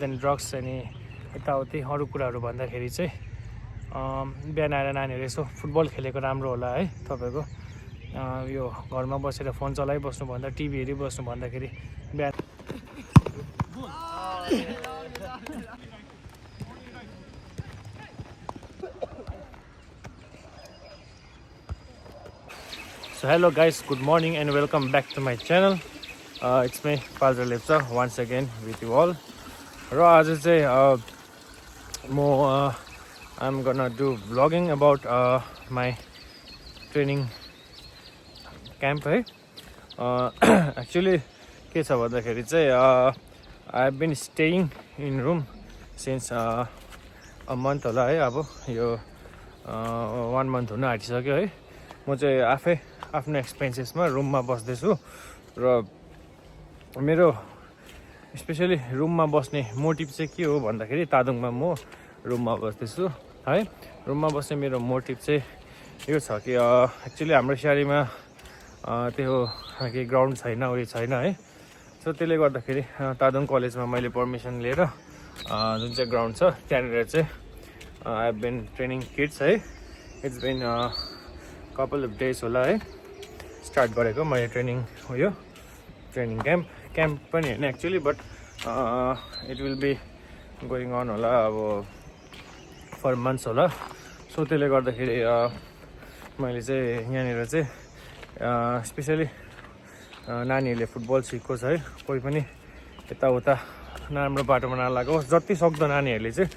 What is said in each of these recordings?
Then drugs अनि यताउति अरू कुराहरू भन्दाखेरि चाहिँ बिहान आएर नानीहरू यसो फुटबल खेलेको राम्रो होला है। तपाईँको यो घरमा बसेर फोन चलाइबस्नुभन्दा टिभी हेरिबस्नु भन्दाखेरि बिहान So hello guys, good morning and welcome back to my channel. It's me Fazal Lepcha once again with you all. र आज चाहिँ I'm gonna do vlogging about my training camp है. Actually के छ भन्दाखेरि चाहिँ I have been staying in room since a month होला है. अब यो 1 month हुन आँटिसक्यो है. म चाहिँ आफै आफ्नो एक्सपेन्सेसमा रुममा बस्दैछु र मेरो स्पेसली रुममा बस्ने मोटिभ चाहिँ के हो भन्दाखेरि तादोङमा म रुममा बस्दैछु है. रुममा बस्ने मेरो मोटिभ चाहिँ यो छ कि एक्चुअली हाम्रो सियारीमा त्यो के ग्राउन्ड छैन, उयो छैन है. सो त्यसले गर्दाखेरि तादोङ कलेजमा मैले पर्मिसन लिएर जुन चाहिँ ग्राउन्ड छ त्यहाँनिर चाहिँ I have been training kids है. It's been couple of days होला है स्टार्ट गरेको मैले ट्रेनिङ क्याम्प पनि होइन actually, but it will be going on होला अब फर मन्थ्स होला. सो त्यसले गर्दाखेरि मैले चाहिँ यहाँनिर चाहिँ स्पेसली नानीहरूले फुटबल सिकोस् है, कोही पनि यताउता नराम्रो बाटोमा नलागोस्, जति सक्दो नानीहरूले चाहिँ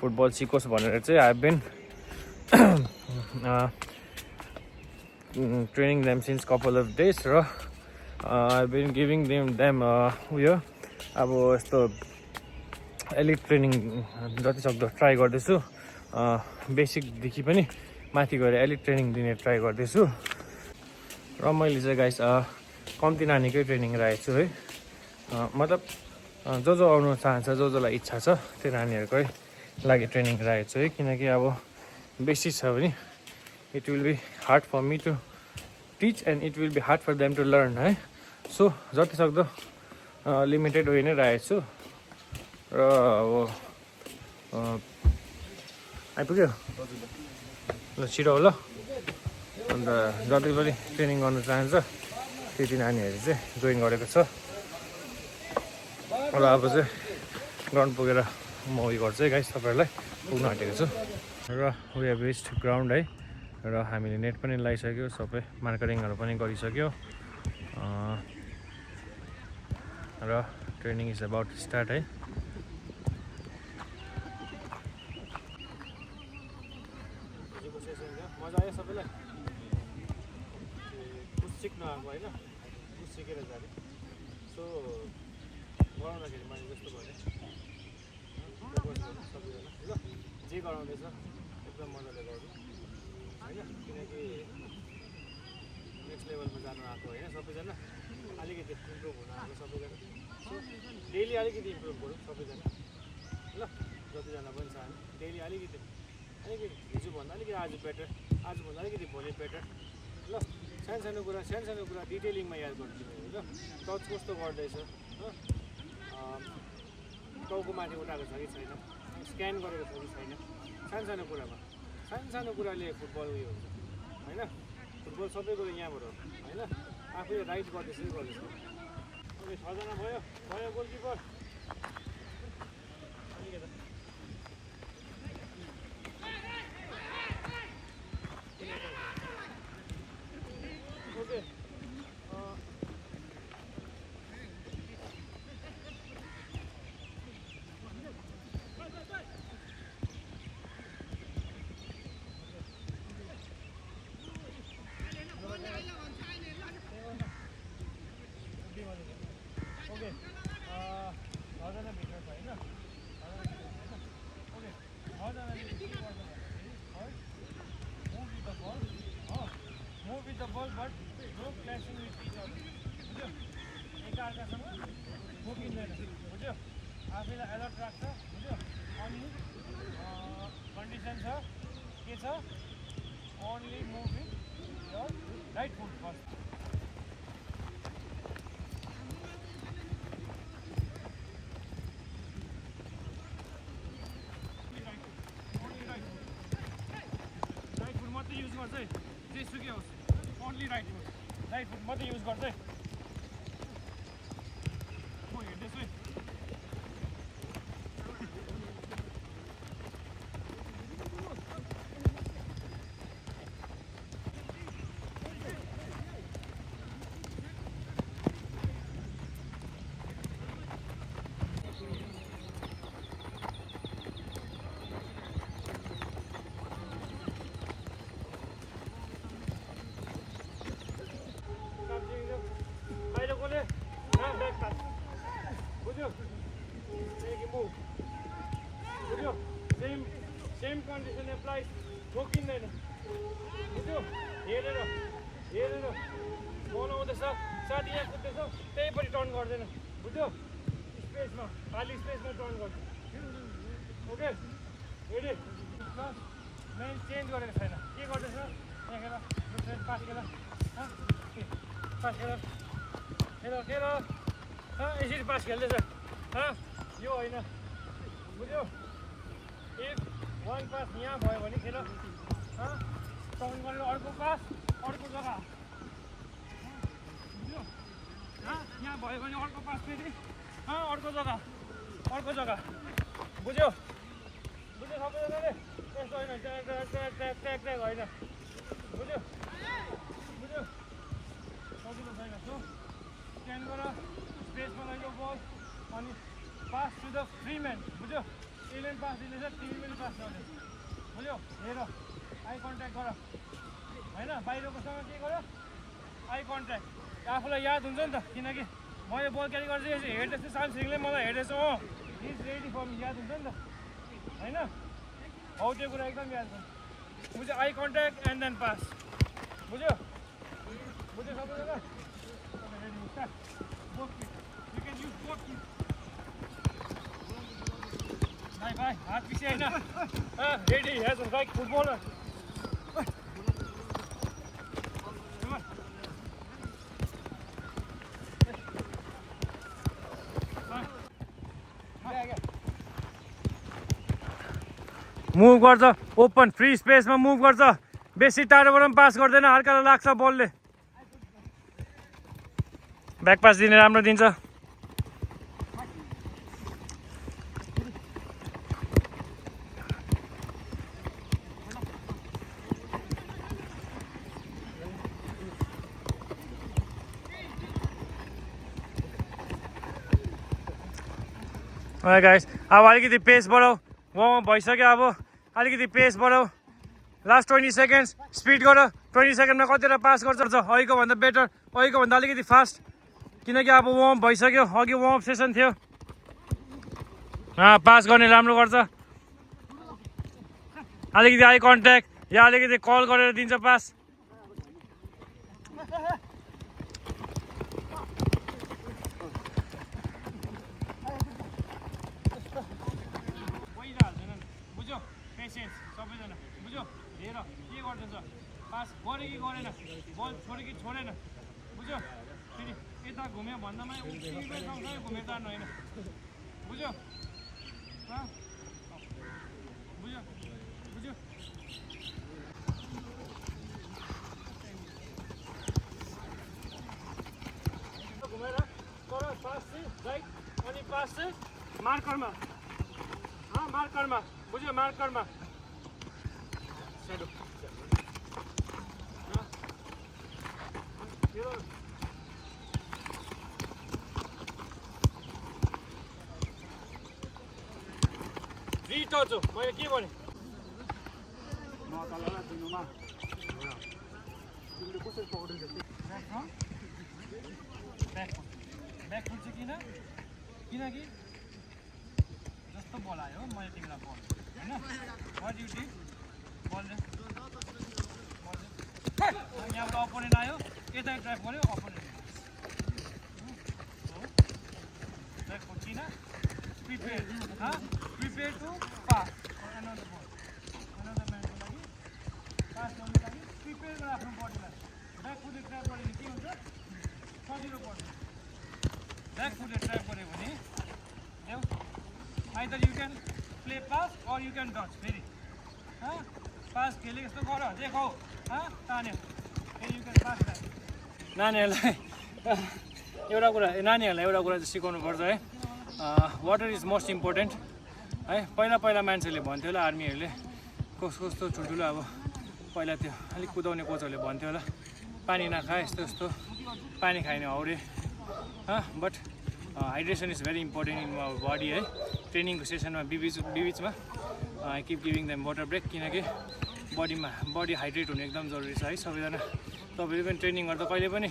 फुटबल सिकोस् भनेर चाहिँ I have been training them since couple of days र I've been giving them उयो अब यस्तो एलिट ट्रेनिङ जति सक्दो ट्राई गर्दैछु. बेसिकदेखि पनि माथि गएर एलिट ट्रेनिङ दिने ट्राई गर्दैछु. र मैले चाहिँ गाइस कम्ती नानीकै ट्रेनिङ राखेको छु है. मतलब जो आउनु चाहन्छ, जसलाई इच्छा छ त्यो नानीहरूकै लागि ट्रेनिङ राखेको छु है. किनकि अब बेसी छ भने it will be hard for me to teach and it will be hard for them to learn है. सो जति सक्दो लिमिटेड वे नै राखेको छु. र अब आइपुग्यो ल, छिटो ल. अन्त जति पनि ट्रेनिङ गर्न चाहन्छ त्यति नानीहरू चाहिँ जोइन गरेको छ. र अब चाहिँ ग्राउन्ड पुगेर म उयो गर्छु है गाइस, तपाईँहरूलाई पुग्न आँटेको छु. र वी हेभ रिच्ड ग्राउन्ड है. र हामीले नेट पनि लगाइसक्यो, सबै मार्केटिङहरू पनि गरिसक्यो. र training is about to start है. मजा आयो सबैलाई? कुछ सिक्नु आएको होइन, कुछ सिकेर जाने. सो गराउँदाखेरि मैले जस्तो भने सबैजना ल जे गराउँदैछ एकदम मजाले गर्नु होइन. किनकि नेक्स्ट लेभलमा जानु आएको होइन सबैजना, अलिकति इम्प्रुभ हुन आएको सबैजना. सो डेली अलिकति इम्प्रुभ गरौँ सबैजना ल. जतिजना पनि चाहनु डेली अलिकति हिजोभन्दा अलिकति आज बेटर, आजभन्दा अलिकति भोलि बेटर ल. सानो कुरा डिटेलिङमा याद गर्नु तिमीहरू ल. टच कस्तो गर्दैछ, टाउको माथि उठाएको छ कि छैन, स्क्यान गरेको छ कि छैन, सानो कुरामा सानो कुराले फुटबल उयो हुन्छ होइन. फुटबल सबैको यहाँबाट हो होइन. आफूले राइट गर्दैछ कि गर्दैछ. ओके, 6 जना भयो goalkeeper. Okay move with the ball but no clashing with each other. बुझ्यो? एकअर्कासँग ठोकिँदैन. बुझ्यो? आफैलाई अलर्ट राख्छ. बुझ्यो? अनि कन्डिसन छ के छ, only move with your right foot first. चाहिँ जेसुकै होस् ओन्ली राइट फुट मात्रै युज गर्छ है म हेर्दैछु है सेम कन्डिसन एप्लाई ठोकिँदैन बुझ्यो हेरेर बनाउँदैछ साथी यहाँ कुद्दैछ त्यहीपट्टि टर्न गर्दैन बुझ्यो स्पेसमा खाली स्पेसमा टर्न गर्छ ओके रेडी मेन चेन्ज गरेको छैन के गर्दैछ यहाँ पास खेल खेल यसरी पास खेल्दैछ यो होइन बुझ्यो एक वन पास यहाँ भयो भने खेल टर्न गरेर अर्को पास अर्को जग्गा बुझ्यो यहाँ भयो भने अर्को पास फेरि अर्को जग्गा बुझ्यो सबैजनाले यस्तो होइन ट्र्याक होइन बुझ्यो सजिलो छैन सो स्ट्यान्ड गर स्पेसमा लैजाऊ बल अनि pass to the free man बुझ्यो एलेन पास दिँदैछ तिमी पनि पास गर्ने बुझ्यो हेर आई कन्ट्याक्ट गर होइन बाहिरकोसँग के गर आई कन्ट्याक्ट आफूलाई याद हुन्छ नि त किनकि मैले बल क्यारी गर्छु हेर्दैछु सामसिङले मलाई हेर्दैछु इज रेडी फर मी याद हुन्छ नि त होइन हौ त्यो कुरा एकदम याद गर्नु बुझ्यो I contact and then pass बुझ्यो सबैजना यु क्यान युज बोथ भाइ हात पिछे होइन ready has like footballer move गर्छ ओपन फ्री स्पेसमा मुभ गर्छ बेसी टाढोबाट पनि पास गर्दैन हल्का लाग्छ बलले ब्याक पास दिने राम्रो दिन्छ गाइस अब अलिकति पेस बढाऊ वार्म भइसक्यो अब अलिकति पेस बढाऊ लास्ट 20 सेकेन्ड्स स्पिड गर 20 सेकेन्डमा कतिवटा पास गर्छ अहिलेको भन्दा बेटर अहिलेको भन्दा अलिकति फास्ट किनकि अब वार्म भइसक्यो अघि वार्म सेसन थियो पास गर्ने राम्रो गर्छ अलिकति आई कन्ट्याक्ट या अलिकति कल गरेर दिन्छ पास सबैजना बुझ्यो हेर के गर्दैछ पास गऱ्यो कि गरेन बल छोड्यो कि छोडेन बुझ्यो फेरि यता घुम्यो भन्दामा सँगसँगै घुमेर जानु होइन बुझ्यो घुमेर तर पास चाहिँ राइट अनि पास चाहिँ मार्करमा बुझ्यो मार्करमा टच हो मैले के भने ब्याक फुट चाहिँ किनकि जस्तो बल आयो मैले तिमीलाई बल होइन वाट यु डिड बल यहाँबाट अपोनेन्ट आयो यता ड्राइभ गऱ्यो अपोनेन्ट ड्राइभ फुट किन prepare to pass another ball another man को लागि पास गर्नको लागि प्रिपेयर गर आफ्नो बडीलाई ब्याक फुट ट्र्याप गरे भने के हुन्छ सजिलो पर्छ ब्याक फुट ट्र्याप गरे भने either you can play pass or you can dodge फेरि पास खेलेको जस्तो गर देखाऊ तान्यो यु क्यान पास द्याट नानीहरूलाई नानीहरूलाई एउटा कुरा चाहिँ सिकाउनु पर्छ है वाटर इज मोस्ट इम्पोर्टेन्ट है पहिला मान्छेहरूले भन्थ्यो होला आर्मीहरूले कस्तो ठुल्ठुलो अब पहिला त्यो अलिक कुदाउने कोचहरूले भन्थ्यो होला पानी नखा यस्तो पानी खाने हौरे but hydration is very important in our body है ट्रेनिङको सेसनमा बिबिचमा I keep giving them water break किनकि बडी हाइड्रेट हुनु एकदम जरुरी छ है सबैजना तपाईँले पनि ट्रेनिङ गर्दा कहिले पनि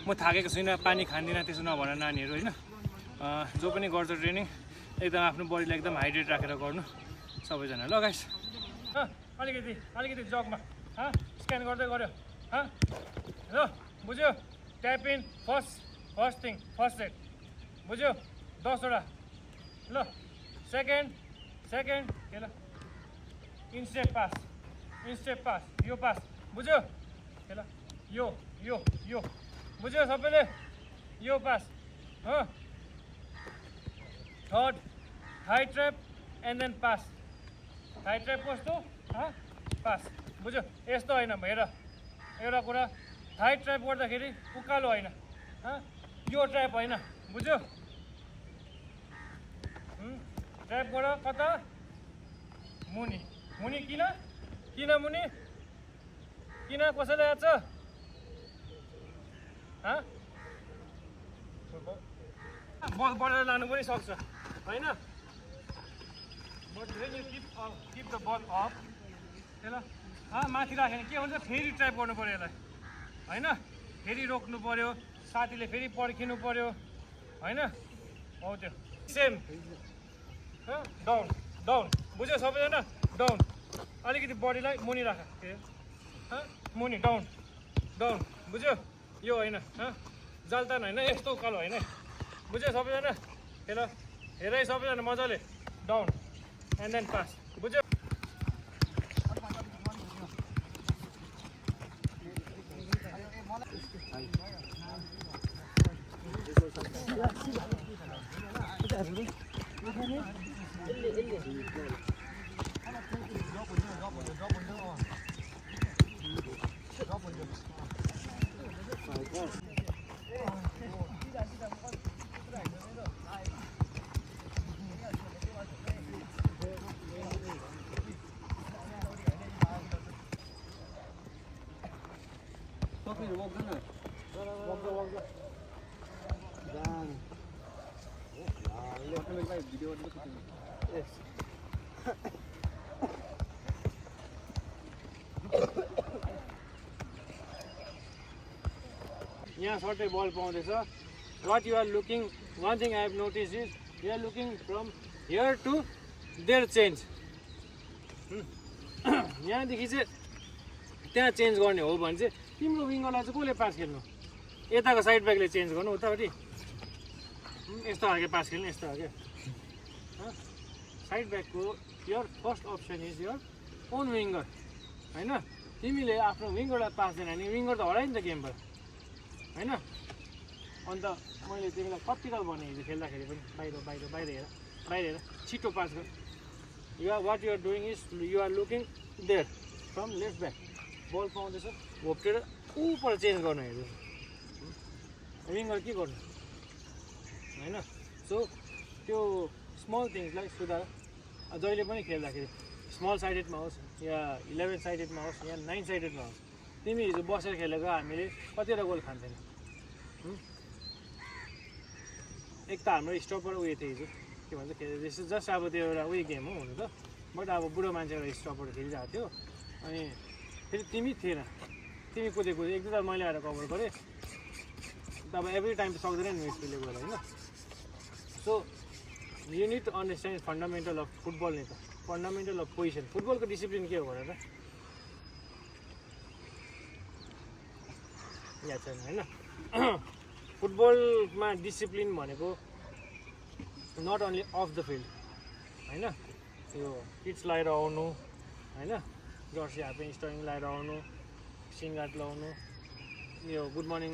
म थाकेको छुइनँ पानी खाँदिनँ त्यसो नभन नानीहरू होइन जो पनि गर्छ ट्रेनिङ एकदम आफ्नो बडीलाई एकदम हाइड्रेट राखेर गर्नु सबैजना ल गाइस अलिकति जगमा स्क्यान गर्दै गऱ्यो ल बुझ्यो ट्याप इन फर्स्ट सेट बुझ्यो 10 वटा ल सेकेन्ड के ल इन्स्टेप पास यो पास बुझ्यो के ल यो बुझ्यो सबैले यो pass third thigh trap and then pass thigh trap कस्तो पास बुझ्यो यस्तो होइन हेर एउटा कुरा थाई ट्र्याप गर्दाखेरि उकालो होइन यो ट्र्याप होइन बुझ्यो ट्र्याप गर कता मुनि किन मुनि किन कसैलाई याद छ बल बढेर लानु पनि सक्छ होइन but when you keep the ball up ल माथि राख्यो भने के हुन्छ फेरि ट्र्याप गर्नु पऱ्यो यसलाई होइन फेरि रोक्नु पऱ्यो साथीले फेरि पर्खिनु पऱ्यो होइन हो त्यो सेम डाउन बुझ्यो सबैजना डाउन अलिकति बडीलाई मुनि राख मुनि डाउन बुझ्यो यो होइन जल्तान होइन यस्तो उकालो होइन बुझ्यो सबैजना हेर सबैजना मजाले डाउन एन्ड देन पास बुझ्यो यहाँ सर्टै बल पाउँदैछ what you are looking one thing I have notice is you are looking from here to there change यहाँदेखि चाहिँ त्यहाँ चेन्ज गर्ने हो भने चाहिँ तिम्रो विङ्गरलाई चाहिँ कसले पास खेल्नु यताको साइड ब्याकले चेन्ज गर्नु उतापट्टि यस्तो खालको पास खेल्नु यस्तो खालको साइड ब्याकको your first option is your own winger होइन तिमीले आफ्नो विङ्गरलाई पास दिएन भने विङ्गर त हरायो नि त गेमबाट होइन अन्त मैले तिमीलाई कतिताल भने हिजो खेल्दाखेरि पनि बाहिर हेर छिटो पास गर what you're doing is you're looking there from left back ball पाउँदैछ घोप्टेर ऊपर चेन्ज गर्नु हेर्नु विङ्गर के गर्नु होइन सो त्यो स्मल थिङ्सलाई सुधार जहिले पनि खेल्दाखेरि स्मल साइडेडमा होस् या 11 साइडेडमा होस् या 9 साइडेडमा होस् तिमी हिजो बसेर खेलेको हामीले कतिवटा गोल खान्थेन एक त हाम्रो स्टपर उयो थियो हिजो के भन्छ खेल जस्ट अब त्यो एउटा उयो गेम हो हुनु त बट अब बुढो मान्छे एउटा स्टपर खेलिरहेको थियो अनि फेरि तिमी थिएन तिमी कुदेको एक दुईवटा मैले आएर कभर गरेँ अब एभ्री टाइम त सक्दैन नि मिडफिल्डले गएर होइन so you need to understand fundamental of football नि त फन्डामेन्टल अफ पोजिसन फुटबलको डिसिप्लिन के हो भनेर याद छैन होइन फुटबलमा डिसिप्लिन भनेको not only of the field होइन यो किट्स लगाएर आउनु होइन जर्सी हाफपेन्ट स्टरिङ लगाएर आउनु सिङ्गाट लगाउनु यो गुड मर्निङ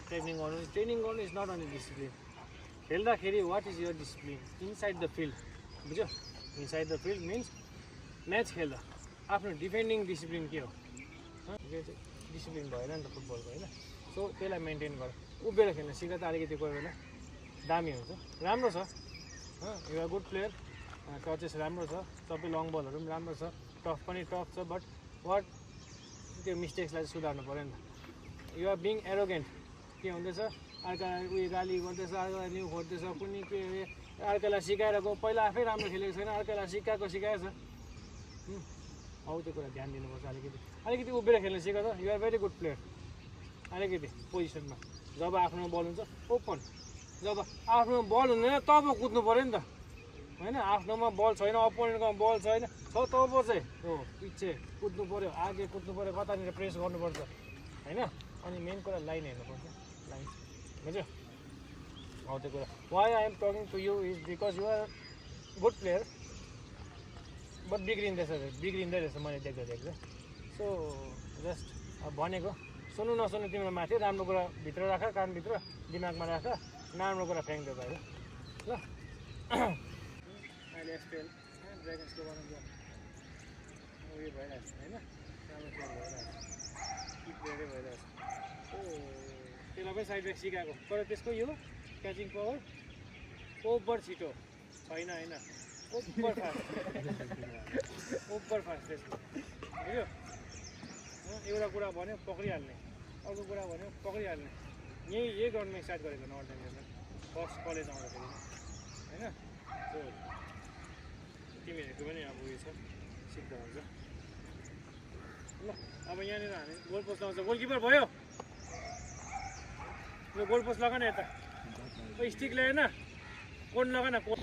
ट्रेनिङ गर्नु इज नट ओन्ली डिसिप्लिन खेल्दाखेरि what is your discipline inside the field बुझ्यो inside the field means match खेल्दा आफ्नो डिफेन्डिङ डिसिप्लिन के हो डिसिप्लिन भएन नि त फुटबलको होइन सो त्यसलाई मेन्टेन गर उभिएर खेल्न सिक त अलिकति कोही बेला दामी हुन्छ राम्रो छ एउटा गुड प्लेयर टचेस राम्रो छ सबै लङ बलहरू पनि राम्रो छ टफ पनि टफ छ बट वाट त्यो मिस्टेक्सलाई चाहिँ सुधार्नु पऱ्यो नि त युआर बिङ एरोगेन्ट के हुँदैछ अर्कालाई उयो गाली गर्दैछ अर्कालाई न्यु खोज्दैछ कुनै के अर्कालाई सिकाएर गयो पहिला आफै राम्रो खेलेको छैन अर्कालाई सिकाएको छ हौ त्यो कुरा ध्यान दिनुपर्छ अलिकति उभिएर खेल्न सिक त युआर भेरी गुड प्लेयर अलिकति पोजिसनमा जब आफ्नो बल हुन्छ ओपन जब आफ्नो बल हुँदैन तब कुद्नु पऱ्यो नि त होइन आफ्नोमा बल छैन अपोनेन्टकोमा बल छैन तब चाहिँ हो पछि कुद्नु पऱ्यो आगे कुद्नु पऱ्यो कतानिर प्रेस गर्नुपर्छ होइन अनि मेन कुरा लाइन हेर्नुपर्छ लाइन बुझ्यो हौ त्यो कुरा why I am talking to you is because you are good player but बिग्रिँदै रहेछ मैले देख्दा सो जस्ट भनेको सुन्नु नसुन्नु तिम्रो माथि राम्रो कुरा भित्र राख कानभित्र दिमागमा राख नराम्रो कुरा फ्याँक्दै भयो ल अहिले एसपिएल ड्रागन्सको बनाउँछ उयो भइरहेको छ होइन राम्रो प्लेयर भइरहेको छ कि प्लेयरै भइरहेको छ त्यसलाई पनि साइड ब्याक सिकाएको तर त्यसको यो क्याचिङ पावर ओभर छिटो छैन होइन ओभर फास्ट त्यसको बुझ्यो एउटा कुरा भन्यो पक्रिहाल्ने अर्को कुरा भन्यो पक्रिहाल्ने यही ग्राउन्डमा स्टार्ट गरेको नर्थ इन्डियामा फर्स्ट कलेज आउँदाखेरि होइन सो तिमीहरूको पनि अब उयो छ सिक्दा हुन्छ ल अब यहाँनिर हामी गोल पोस्ट लगाउँछ गोलकिपर भयो यो गोल पोस्ट लगा न यता स्टिक ल्याएन कोन लगा न कोन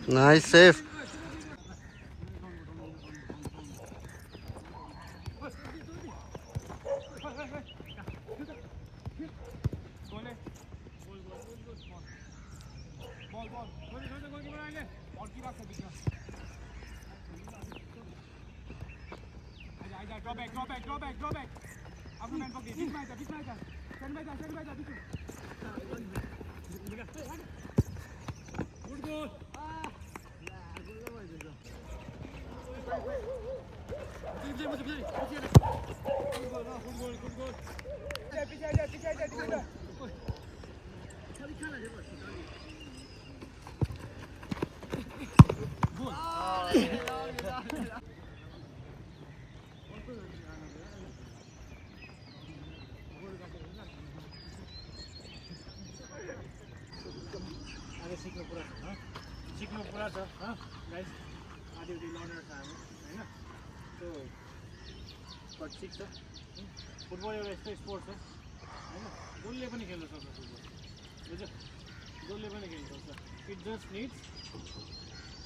Nice save. Go back. Aku main pergi. Bis main. Stand by. Good goal. Good goal. Piche aja. सिक्नु पुरा छ सिक्नु पुरा छ गाइस आधी लर्नर छ हामी होइन सो बट सिक्छ फुटबल एउटा यस्तो स्पोर्ट्स हो होइन जसले पनि खेल्न सक्छ फुटबल बुझ्यो जसले पनि खेल्न सक्छ it just needs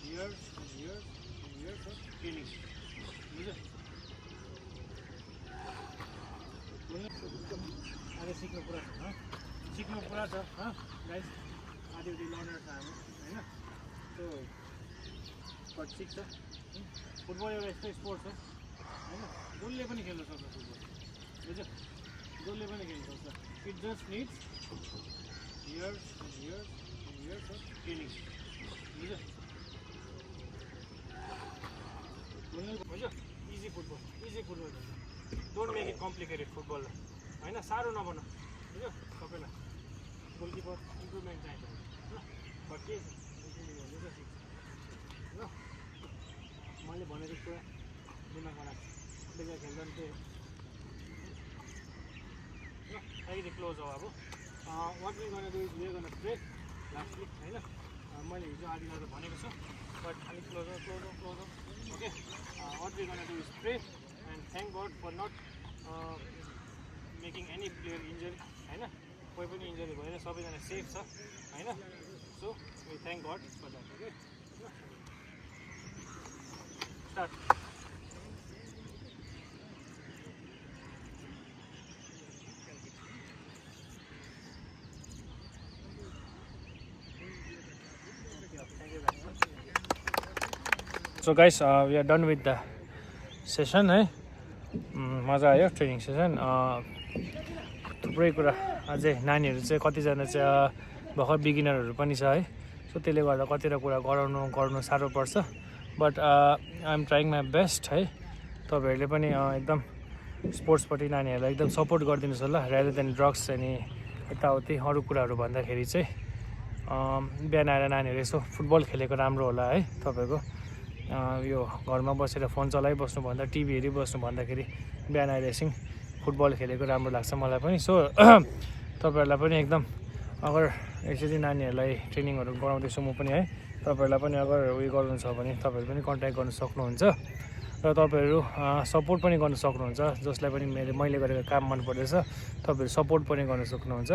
years of training बुझ्यो अहिले सिक्नु पुरा छ गाइस आधी लर्नर छ हामी होइन सो बट सिक्छ फुटबल एउटा यस्तो स्पोर्ट्स हो होइन जसले पनि खेल्न सक्छ फुटबल बुझ्यो जसले पनि खेल्न सक्छ it just needs years of training बुझ्यो easy football don't make it complicated football होइन साह्रो नबनाऊ बुझ्यो सबैलाई गोलकिपर इम्प्रुभमेन्ट चाहिन्छ बट के इम्प्रुभमेन्ट ल मैले भनेको कुरा दिमागमा राख्छ बेला खेल्दा पनि त्यही हो अलिकति क्लोज हो अब वाट वी गर्न do is we are gonna pray last week होइन मैले हिजो आदिलाई त भनेको छु बट अलिक close okay what we gonna do is pray and thank god for not making any player injury होइन कोही पनि इन्जरी भएर सबैजना सेफ छ होइन so we thank god for that okay start So guys, we are done with the session है मजा आयो ट्रेनिङ सेसन थुप्रै कुरा अझै नानीहरू चाहिँ कतिजना चाहिँ भर्खर बिगिनरहरू पनि छ है सो त्यसले गर्दा कतिवटा कुरा गर्नु साह्रो पर्छ but I am trying my best है तपाईँहरूले पनि एकदम स्पोर्ट्सपट्टि नानीहरूलाई एकदम सपोर्ट गरिदिनुहोस् होला रादर देन ड्रग्स अनि यताउति अरू कुराहरू भन्दाखेरि चाहिँ बिहान आएर नानीहरू यसो फुटबल खेलेको राम्रो होला है तपाईँको यो घरमा बसेर फोन चलाइबस्नुभन्दा टिभी हेरिबस्नु भन्दाखेरि बिहान आएर एकछिन फुटबल खेलेको राम्रो लाग्छ मलाई पनि सो तपाईँहरूलाई पनि एकदम अगर यसरी नानीहरूलाई ट्रेनिङहरू गराउँदैछु म पनि है तपाईँहरूलाई पनि अगर उयो गर्नु छ भने तपाईँहरू पनि कन्ट्याक्ट गर्न सक्नुहुन्छ र तपाईँहरू सपोर्ट पनि गर्न सक्नुहुन्छ जसलाई पनि मैले गरेको काम मन पर्दैछ तपाईँहरू सपोर्ट पनि गर्न सक्नुहुन्छ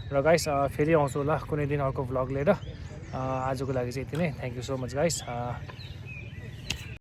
र गाइस फेरि आउँछु होला कुनै दिन अर्को भ्लग लिएर आजको लागि चाहिँ यति नै thank you so much guys